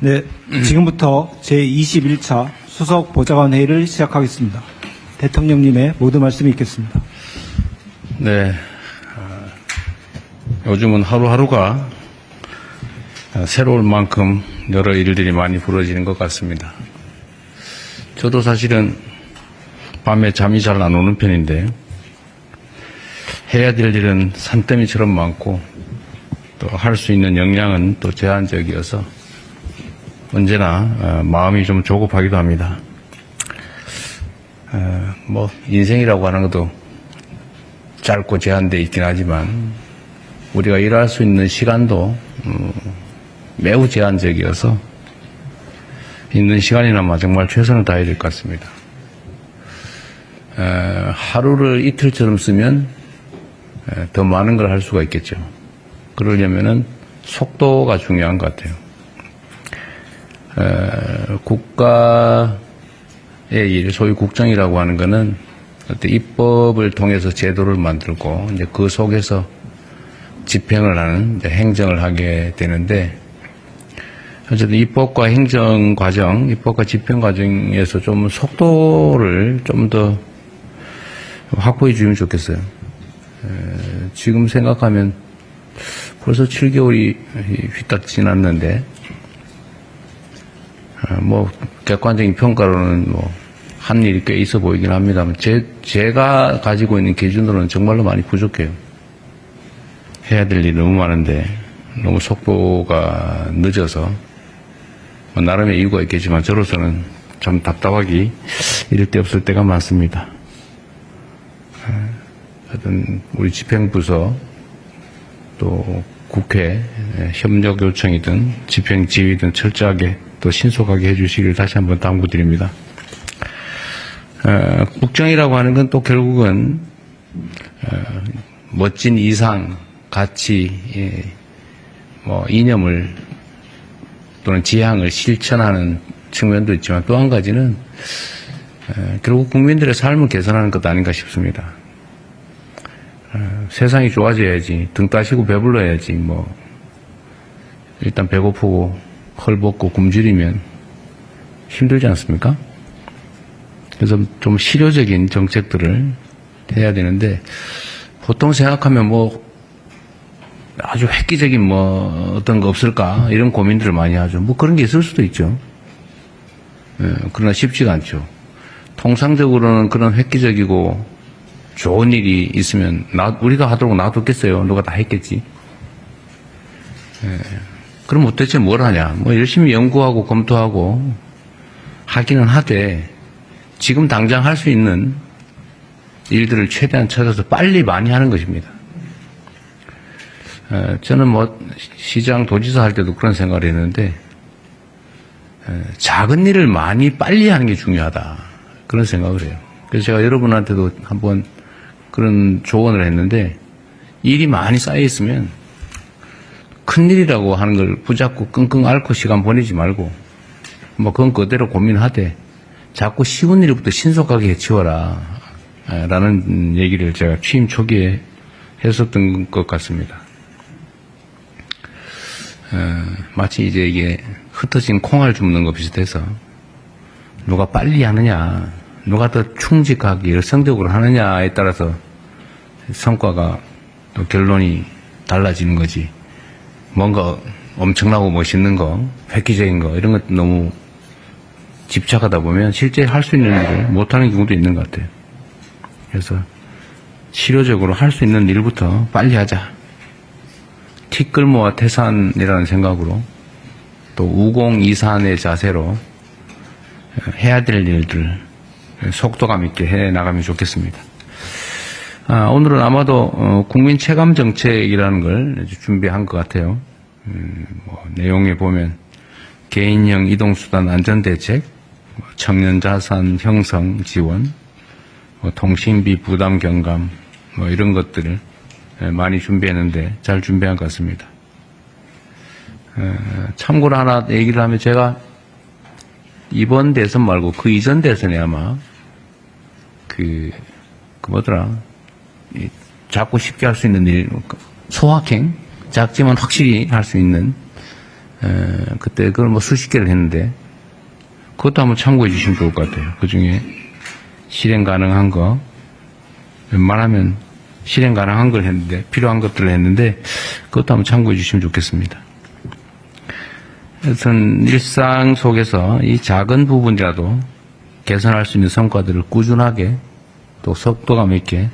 네, 지금부터 제21차 수석 보좌관 회의를 시작하겠습니다. 대통령님의 모든 말씀이 있겠습니다. 네, 요즘은 하루하루가 새로울 만큼 여러 일들이 많이 벌어지는 것 같습니다. 저도 사실은 밤에 잠이 잘 안 오는 편인데 해야 될 일은 산더미처럼 많고 또 할 수 있는 역량은 또 제한적이어서 언제나 마음이 좀 조급하기도 합니다. 뭐 인생이라고 하는 것도 짧고 제한되어 있긴 하지만 우리가 일할 수 있는 시간도 매우 제한적이어서 있는 시간이나마 정말 최선을 다해야 될 것 같습니다. 하루를 이틀처럼 쓰면 더 많은 걸 할 수가 있겠죠. 그러려면은 속도가 중요한 것 같아요. 국가의 일, 소위 국정이라고 하는 거는 어떤 입법을 통해서 제도를 만들고 이제 그 속에서 집행을 하는 행정을 하게 되는데, 어쨌든 입법과 행정 과정, 입법과 집행 과정에서 좀 속도를 좀 더 확보해 주면 좋겠어요. 지금 생각하면 벌써 7개월이 휘딱 지났는데, 뭐 객관적인 평가로는 뭐 한 일이 꽤 있어 보이긴 합니다만 제가 가지고 있는 기준으로는 정말로 많이 부족해요. 해야 될 일이 너무 많은데 너무 속도가 늦어서 뭐 나름의 이유가 있겠지만 저로서는 참 답답하기 이럴 데 없을 때가 많습니다. 하여튼 우리 집행부서 또 국회 협력 요청이든 집행 지휘든 철저하게 또 신속하게 해주시기를 다시 한번 당부드립니다. 국정이라고 하는 건 또 결국은 멋진 이상, 가치, 뭐 이념을 또는 지향을 실천하는 측면도 있지만 또 한 가지는 결국 국민들의 삶을 개선하는 것 아닌가 싶습니다. 세상이 좋아져야지, 등 따시고 배불러야지, 뭐 일단 배고프고 헐벗고 굶주리면 힘들지 않습니까? 그래서 좀 실효적인 정책들을 해야 되는데, 보통 생각하면 뭐 아주 획기적인 뭐 어떤 거 없을까 이런 고민들을 많이 하죠. 뭐 그런 게 있을 수도 있죠. 그러나 쉽지가 않죠. 통상적으로는 그런 획기적이고 좋은 일이 있으면 우리가 하도록 놔뒀겠어요. 누가 다 했겠지. 그럼 도대체 뭘 하냐? 뭐 열심히 연구하고 검토하고 하기는 하되 지금 당장 할 수 있는 일들을 최대한 찾아서 빨리 많이 하는 것입니다. 저는 뭐 시장 도지사 할 때도 그런 생각을 했는데 작은 일을 많이 빨리 하는 게 중요하다 그런 생각을 해요. 그래서 제가 여러분한테도 한번 그런 조언을 했는데, 일이 많이 쌓여 있으면 큰일이라고 하는 걸 붙잡고 끙끙 앓고 시간 보내지 말고 뭐 그건 그대로 고민하되 자꾸 쉬운 일부터 신속하게 해치워라 라는 얘기를 제가 취임 초기에 했었던 것 같습니다. 마치 이제 이게 흩어진 콩알 줍는 거 비슷해서 누가 빨리 하느냐, 누가 더 충직하게 열성적으로 하느냐에 따라서 성과가 또 결론이 달라지는 거지. 뭔가 엄청나고 멋있는 거, 획기적인 거 이런 것 너무 집착하다 보면 실제 할 수 있는 일을 못하는 경우도 있는 것 같아요. 그래서 실효적으로 할 수 있는 일부터 빨리 하자. 티끌모아 태산이라는 생각으로 또 우공이산의 자세로 해야 될 일들 속도감 있게 해 나가면 좋겠습니다. 오늘은 아마도 국민 체감 정책이라는 걸 준비한 것 같아요. 뭐 내용에 보면 개인형 이동수단 안전대책, 청년자산 형성 지원, 통신비 부담 경감, 뭐 이런 것들을 많이 준비했는데 잘 준비한 것 같습니다. 참고로 하나 얘기를 하면 제가 이번 대선 말고 그 이전 대선에 아마 작고 쉽게 할 수 있는 일, 소확행, 작지만 확실히 할 수 있는 그때 그걸 뭐 수십 개를 했는데 그것도 한번 참고해 주시면 좋을 것 같아요. 그 중에 실행 가능한 거, 웬만하면 실행 가능한 걸 했는데, 필요한 것들을 했는데, 그것도 한번 참고해 주시면 좋겠습니다. 하여튼, 일상 속에서 이 작은 부분이라도 개선할 수 있는 성과들을 꾸준하게 또 속도감 있게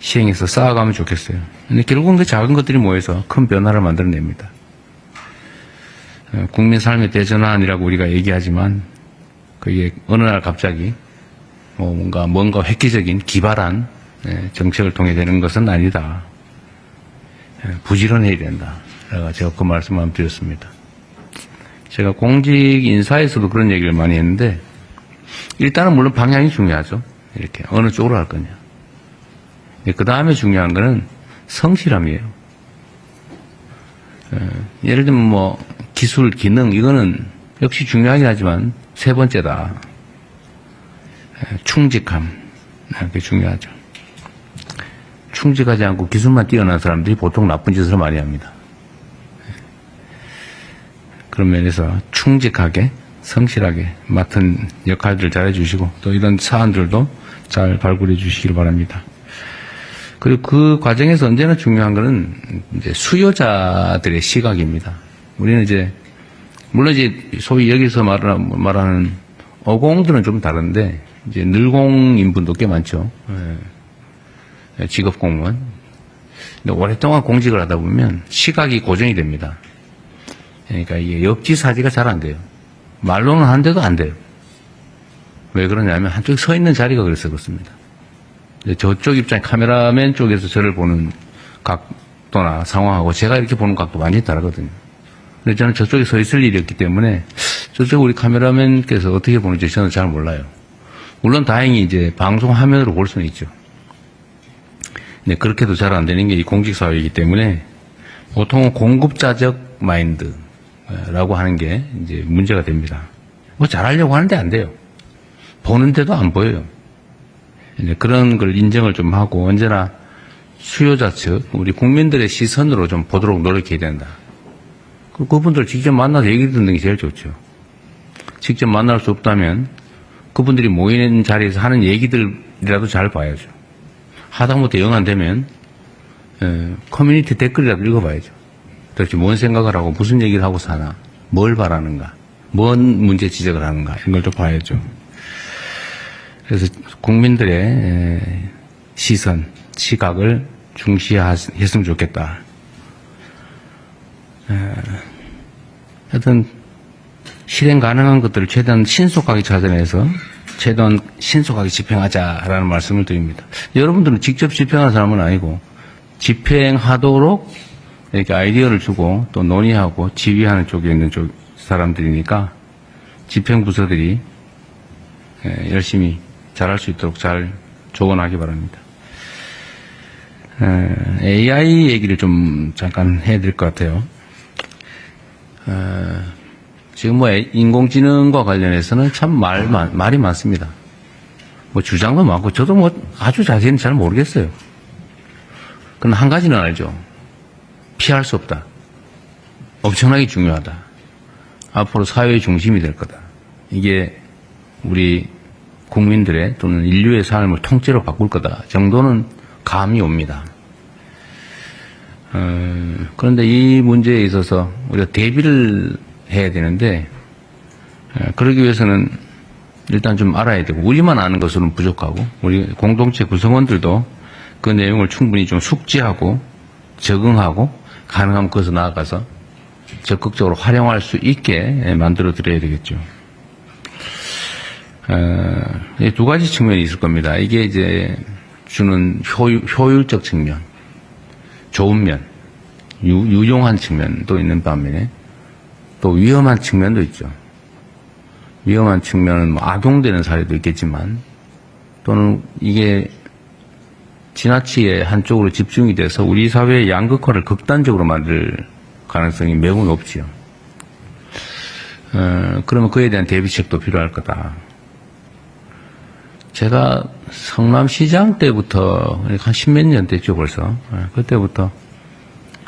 시행해서 쌓아가면 좋겠어요. 근데 결국은 그 작은 것들이 모여서 큰 변화를 만들어냅니다. 국민 삶의 대전환이라고 우리가 얘기하지만, 그게 어느 날 갑자기 뭔가 획기적인 기발한 정책을 통해 되는 것은 아니다. 부지런해야 된다. 제가 그 말씀을 한번 드렸습니다. 제가 공직 인사에서도 그런 얘기를 많이 했는데 일단은 물론 방향이 중요하죠. 이렇게 어느 쪽으로 할 거냐. 그 다음에 중요한 거는 성실함이에요. 예를 들면 뭐 기술, 기능 이거는 역시 중요하긴 하지만 세 번째다. 충직함. 그게 중요하죠. 충직하지 않고 기술만 뛰어난 사람들이 보통 나쁜 짓을 많이 합니다. 그런 면에서 충직하게, 성실하게 맡은 역할들을 잘 해주시고 또 이런 사안들도 잘 발굴해 주시길 바랍니다. 그리고 그 과정에서 언제나 중요한 거는 이제 수요자들의 시각입니다. 우리는 이제 물론 이제 소위 여기서 말하는 어공들은 좀 다른데 이제 늘공인 분도 꽤 많죠. 직업 공무원. 근데 오랫동안 공직을 하다 보면 시각이 고정이 됩니다. 그러니까 이게 역지사지가 잘 안 돼요. 말로는 하는데도 안 돼요. 왜 그러냐면 한쪽에 서 있는 자리가 그래서 그렇습니다. 저쪽 입장 카메라맨 쪽에서 저를 보는 각도나 상황하고 제가 이렇게 보는 각도 완전히 다르거든요. 근데 저는 저쪽에 서 있을 일이 없기 때문에 저쪽 우리 카메라맨께서 어떻게 보는지 저는 잘 몰라요. 물론 다행히 이제 방송 화면으로 볼 수는 있죠. 근데 그렇게도 잘 안 되는 게 이 공직사회이기 때문에 보통은 공급자적 마인드라고 하는 게 이제 문제가 됩니다. 뭐 잘하려고 하는데 안 돼요. 보는데도 안 보여요. 이제 그런 걸 인정을 좀 하고 언제나 수요자 측, 우리 국민들의 시선으로 좀 보도록 노력해야 된다. 그분들 직접 만나서 얘기 듣는 게 제일 좋죠. 직접 만날 수 없다면 그분들이 모이는 자리에서 하는 얘기들이라도 잘 봐야죠. 하다못해 영 안 되면 커뮤니티 댓글이라도 읽어봐야죠. 도대체 뭔 생각을 하고 무슨 얘기를 하고 사나, 뭘 바라는가, 뭔 문제 지적을 하는가 이런 걸 좀 봐야죠. 그래서 국민들의 시선, 시각을 중시했으면 좋겠다. 하여튼 실행 가능한 것들을 최대한 신속하게 찾아내서 최대한 신속하게 집행하자라는 말씀을 드립니다. 여러분들은 직접 집행하는 사람은 아니고 집행하도록 이렇게 아이디어를 주고 또 논의하고 지휘하는 쪽에 있는 사람들이니까 집행부서들이 열심히 잘할 수 있도록 잘 조언하기 바랍니다. AI 얘기를 좀 잠깐 해야 될 것 같아요. 지금 뭐 인공지능과 관련해서는 참 말이 많습니다. 뭐 주장도 많고 저도 뭐 아주 자세히는 잘 모르겠어요. 그러나 한 가지는 알죠. 피할 수 없다. 엄청나게 중요하다. 앞으로 사회의 중심이 될 거다. 이게 우리 국민들의 또는 인류의 삶을 통째로 바꿀 거다 정도는 감이 옵니다. 그런데 이 문제에 있어서 우리가 대비를 해야 되는데 그러기 위해서는 일단 좀 알아야 되고 우리만 아는 것으로는 부족하고 우리 공동체 구성원들도 그 내용을 충분히 좀 숙지하고 적응하고 가능하면 그것을 나아가서 적극적으로 활용할 수 있게 만들어 드려야 되겠죠. 두 가지 측면이 있을 겁니다. 이게 이제 주는 효율적 측면, 좋은 면, 유용한 측면도 있는 반면에 또 위험한 측면도 있죠. 위험한 측면은 뭐 악용되는 사례도 있겠지만 또는 이게 지나치게 한쪽으로 집중이 돼서 우리 사회의 양극화를 극단적으로 만들 가능성이 매우 높지요. 그러면 그에 대한 대비책도 필요할 거다. 제가 성남시장 때부터 한 십몇 년 됐죠 벌써. 그때부터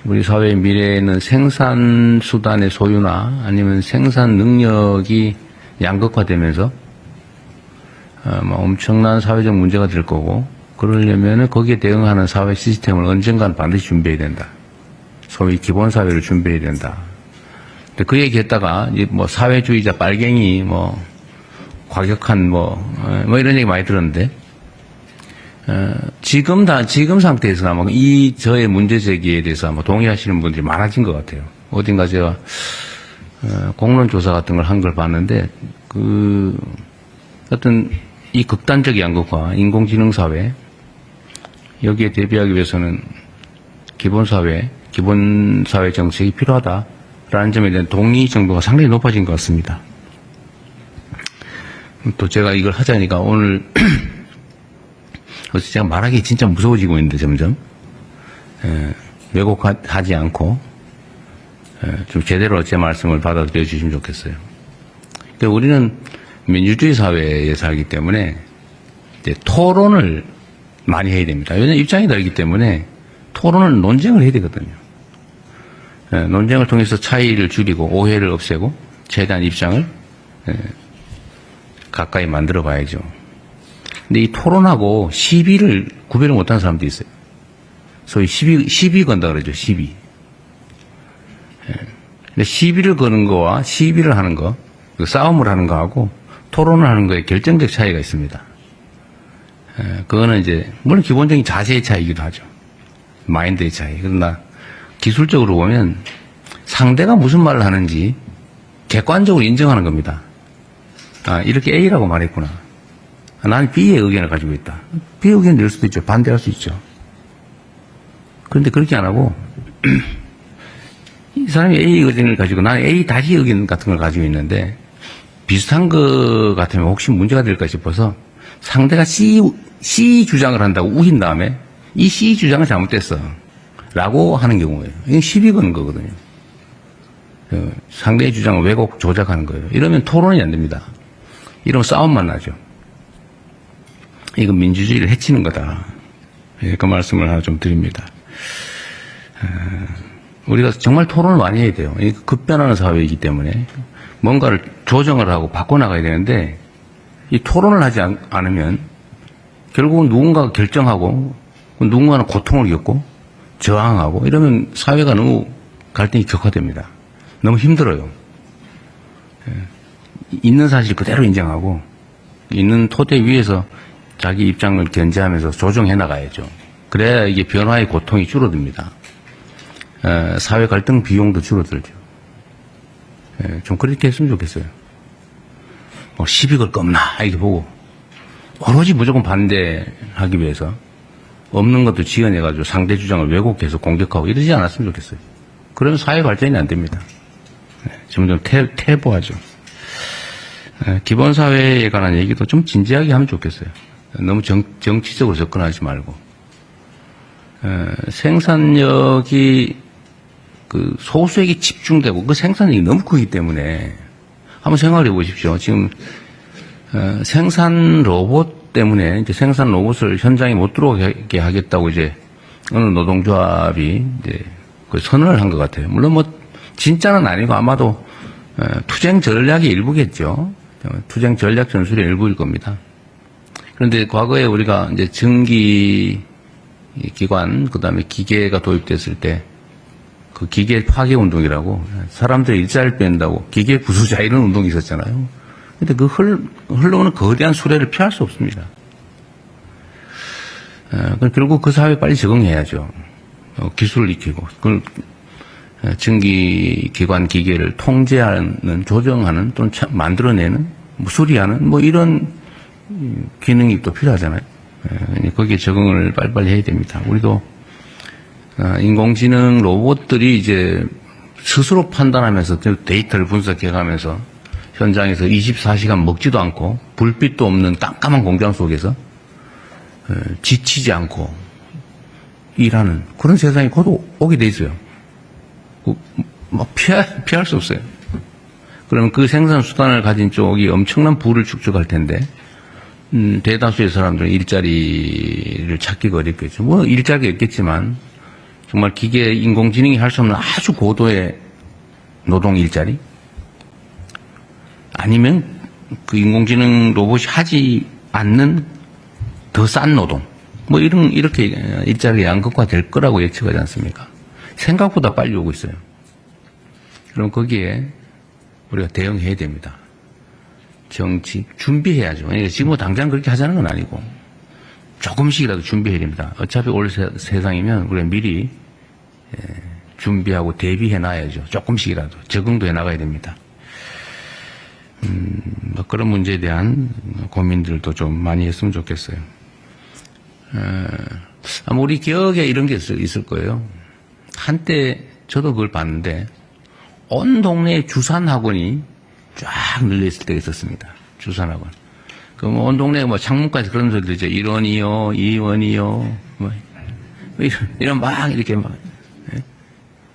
우리 사회의 미래에는 생산 수단의 소유나 아니면 생산 능력이 양극화되면서 엄청난 사회적 문제가 될 거고, 그러려면 거기에 대응하는 사회 시스템을 언젠간 반드시 준비해야 된다. 소위 기본 사회를 준비해야 된다. 근데 그 얘기했다가 뭐 사회주의자 빨갱이 뭐 과격한 뭐 이런 얘기 많이 들었는데, 지금 상태에서 아마 이 저의 문제 제기에 대해서 아마 동의하시는 분들이 많아진 것 같아요. 어딘가 제가 공론 조사 같은 걸 한 걸 봤는데, 어떤 이 극단적 양극화, 인공지능 사회, 여기에 대비하기 위해서는 기본 사회 정책이 필요하다라는 점에 대한 동의 정도가 상당히 높아진 것 같습니다. 또 제가 이걸 하자니까 오늘 그래서 제가 말하기 진짜 무서워지고 있는데 점점 왜곡하지 않고 좀 제대로 제 말씀을 받아들여 주시면 좋겠어요. 그러니까 우리는 민주주의 사회에 살기 때문에 이제 토론을 많이 해야 됩니다. 왜냐하면 입장이 다르기 때문에 토론을 논쟁을 해야 되거든요. 논쟁을 통해서 차이를 줄이고 오해를 없애고 최대한 입장을 가까이 만들어 봐야죠. 근데 이 토론하고 시비를 구별을 못하는 사람도 있어요. 소위 시비 건다 그러죠. 시비. 근데 시비를 거는 거와 시비를 하는 거, 싸움을 하는 거하고 토론을 하는 거에 결정적 차이가 있습니다. 그거는 이제 물론 기본적인 자세의 차이이기도 하죠. 마인드의 차이. 그러나 기술적으로 보면 상대가 무슨 말을 하는지 객관적으로 인정하는 겁니다. 아, 이렇게 A라고 말했구나. 나는 B의 의견을 가지고 있다. B의 의견을 낼 수도 있죠. 반대할 수 있죠. 그런데 그렇게 안 하고 이 사람이 A 의견을 가지고 나는 A 다시 의견 같은 걸 가지고 있는데 비슷한 거 같으면 혹시 문제가 될까 싶어서 상대가 C 주장을 한다고 우긴 다음에 이 C 주장은 잘못됐어 라고 하는 경우예요. 이건 시비 거는 거거든요. 상대의 주장을 왜곡 조작하는 거예요. 이러면 토론이 안 됩니다. 이러면 싸움만 나죠. 이건 민주주의를 해치는 거다. 그 말씀을 하나 좀 드립니다. 우리가 정말 토론을 많이 해야 돼요. 급변하는 사회이기 때문에 뭔가를 조정을 하고 바꿔나가야 되는데 이 토론을 하지 않으면 결국은 누군가가 결정하고 누군가는 고통을 겪고 저항하고 이러면 사회가 너무 갈등이 격화됩니다. 너무 힘들어요. 있는 사실 그대로 인정하고 있는 토대 위에서 자기 입장을 견제하면서 조정해 나가야죠. 그래야 이게 변화의 고통이 줄어듭니다. 사회 갈등 비용도 줄어들죠. 좀 그렇게 했으면 좋겠어요. 뭐 시비 걸 거 없나 이렇게 보고 오로지 무조건 반대하기 위해서 없는 것도 지어내가지고 상대 주장을 왜곡해서 공격하고 이러지 않았으면 좋겠어요. 그러면 사회 발전이 안 됩니다. 점점 퇴보하죠. 기본 사회에 관한 얘기도 좀 진지하게 하면 좋겠어요. 너무 정치적으로 접근하지 말고. 생산력이 그 소수에게 집중되고 그 생산력이 너무 크기 때문에 한번 생각해 보십시오. 지금 생산 로봇 때문에 이제 생산 로봇을 현장에 못 들어오게 하겠다고 이제 어느 노동조합이 이제 그 선언을 한 것 같아요. 물론 뭐 진짜는 아니고 아마도 투쟁 전략의 일부겠죠. 투쟁 전략 전술의 일부일 겁니다. 그런데 과거에 우리가 이제 전기 기관 그다음에 기계가 도입됐을 때 그 기계 파괴 운동이라고 사람들이 일자리를 뺀다고 기계 부수자 이런 운동이 있었잖아요. 근데 그 흘러오는 거대한 수레를 피할 수 없습니다. 결국 그 사회에 빨리 적응해야죠. 기술을 익히고 그걸 전기기관 기계를 통제하는, 조정하는, 또는 만들어내는, 수리하는, 뭐 이런 기능이 또 필요하잖아요. 거기에 적응을 빨리빨리 해야 됩니다. 우리도 인공지능 로봇들이 이제 스스로 판단하면서 데이터를 분석해가면서 현장에서 24시간 먹지도 않고 불빛도 없는 깜깜한 공장 속에서 지치지 않고 일하는 그런 세상이 곧 오게 돼 있어요. 피할 수 없어요. 그러면 그 생산 수단을 가진 쪽이 엄청난 부를 축적할 텐데, 대다수의 사람들은 일자리를 찾기가 어렵겠죠. 뭐 일자리가 있겠지만 정말 기계 인공지능이 할 수 없는 아주 고도의 노동 일자리? 아니면 그 인공지능 로봇이 하지 않는 더 싼 노동? 뭐 이렇게 일자리가 양극화될 거라고 예측하지 않습니까? 생각보다 빨리 오고 있어요. 그럼 거기에 우리가 대응해야 됩니다. 정치, 준비해야죠. 지금 뭐 당장 그렇게 하자는 건 아니고, 조금씩이라도 준비해야 됩니다. 어차피 올 세상이면 우리가 미리 준비하고 대비해 놔야죠. 조금씩이라도 적응도 해 나가야 됩니다. 뭐 그런 문제에 대한 고민들도 좀 많이 했으면 좋겠어요. 아마 우리 기억에 이런 게 있을 거예요. 한때 저도 그걸 봤는데 온 동네에 주산학원이 쫙 늘려있을 때가 있었습니다. 주산학원. 그럼 온 동네에 뭐 창문까지 그런 소리 들죠. 1원이요, 2원이요, 뭐 이런 막 이렇게 막.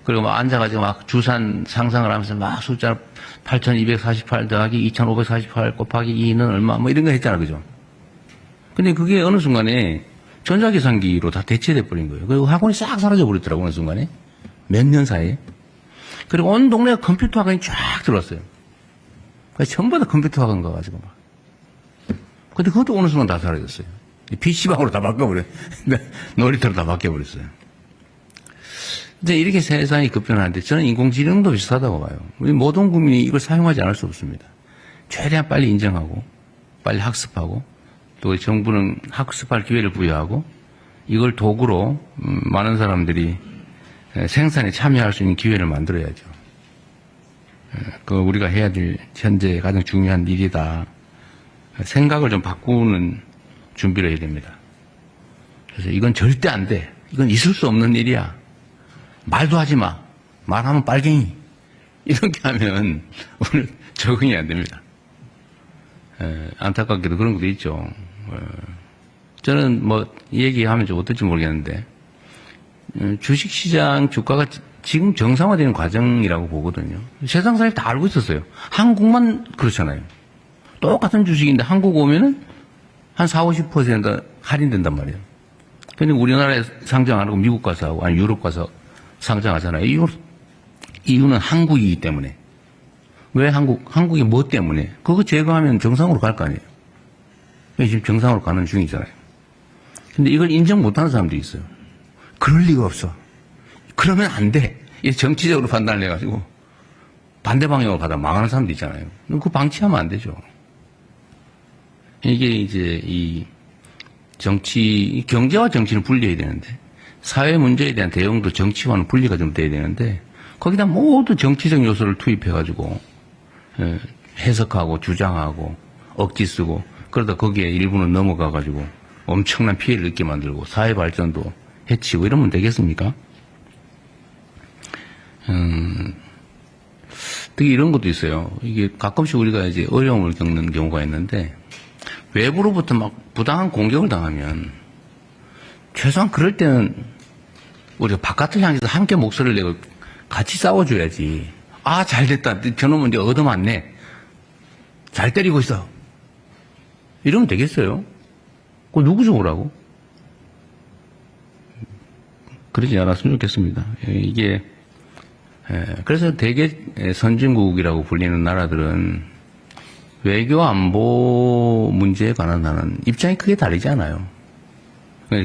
그리고 막 앉아가지고 막 주산 상상을 하면서 막 숫자 8248 더하기 2548 곱하기 2는 얼마 뭐 이런 거 했잖아. 그죠? 근데 그게 어느 순간에 전자계산기로 다 대체돼 버린 거예요. 그리고 학원이 싹 사라져 버리더라고, 어느 순간에. 몇 년 사이에. 그리고 온 동네가 컴퓨터 학원이 쫙 들어왔어요. 전부 다 컴퓨터 학원 가가지고 막. 근데 그것도 어느 순간 다 사라졌어요. PC방으로 다 바꿔버려요. 놀이터로 다 바뀌어버렸어요. 근데 이렇게 세상이 급변하는데 저는 인공지능도 비슷하다고 봐요. 우리 모든 국민이 이걸 사용하지 않을 수 없습니다. 최대한 빨리 인정하고, 빨리 학습하고, 또 정부는 학습할 기회를 부여하고, 이걸 도구로 많은 사람들이 생산에 참여할 수 있는 기회를 만들어야죠. 그 우리가 해야 될 현재 가장 중요한 일이다. 생각을 좀 바꾸는 준비를 해야 됩니다. 그래서 이건 절대 안 돼. 이건 있을 수 없는 일이야. 말도 하지 마. 말하면 빨갱이. 이렇게 하면 오늘 적응이 안 됩니다. 안타깝게도 그런 것도 있죠. 저는 뭐 얘기하면 좀 어떨지 모르겠는데 주식시장 주가가 지금 정상화되는 과정이라고 보거든요. 세상 사람이 다 알고 있었어요. 한국만 그렇잖아요. 똑같은 주식인데 한국 오면은 한 40~50% 할인된단 말이에요. 근데 우리나라에 상장 안 하고 미국 가서 하고 아니 유럽 가서 상장하잖아요. 이유는 한국이기 때문에. 왜 한국이 뭐 때문에? 그거 제거하면 정상으로 갈 거 아니에요. 지금 정상으로 가는 중이잖아요. 근데 이걸 인정 못하는 사람들이 있어요. 그럴 리가 없어. 그러면 안 돼. 이 정치적으로 판단을 해가지고 반대 방향으로 가다 망하는 사람도 있잖아요. 그거 방치하면 안 되죠. 이게 이제 이 경제와 정치는 분리해야 되는데 사회 문제에 대한 대응도 정치와는 분리가 좀 돼야 되는데 거기다 모두 정치적 요소를 투입해가지고 해석하고 주장하고 억지 쓰고 그러다 거기에 일부는 넘어가가지고 엄청난 피해를 입게 만들고 사회 발전도 해치고 이러면 되겠습니까? 특히 이런 것도 있어요. 이게 가끔씩 우리가 이제 어려움을 겪는 경우가 있는데 외부로부터 막 부당한 공격을 당하면 최소한 그럴 때는 우리가 바깥을 향해서 함께 목소리를 내고 같이 싸워줘야지. 아, 잘 됐다. 저놈은 이제 얻어맞네. 잘 때리고 있어. 이러면 되겠어요? 그거 누구 좋으라고? 그러지 않았으면 좋겠습니다. 이게, 그래서 대개 선진국이라고 불리는 나라들은 외교 안보 문제에 관한 하는 입장이 크게 다르지 않아요.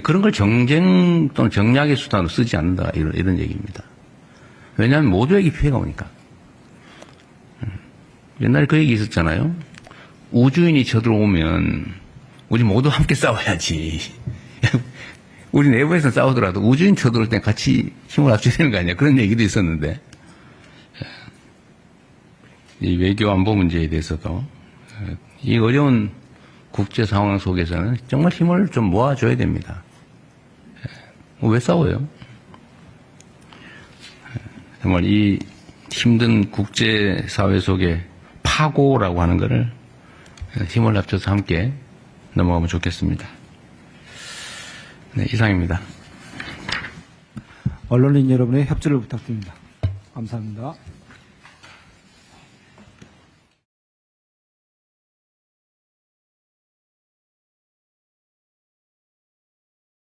그런 걸 정쟁 또는 정략의 수단으로 쓰지 않는다. 이런 얘기입니다. 왜냐하면 모두에게 피해가 오니까. 옛날에 그 얘기 있었잖아요. 우주인이 쳐들어오면 우리 모두 함께 싸워야지. 우리 내부에서 싸우더라도 우주인 쳐들어올 땐 같이 힘을 합쳐야 되는 거 아니야. 그런 얘기도 있었는데 이 외교 안보 문제에 대해서도 이 어려운 국제 상황 속에서는 정말 힘을 좀 모아줘야 됩니다. 왜 싸워요? 정말 이 힘든 국제사회 속에 파고라고 하는 것을 힘을 합쳐서 함께 넘어가면 좋겠습니다. 네, 이상입니다. 언론인 여러분의 협조를 부탁드립니다. 감사합니다.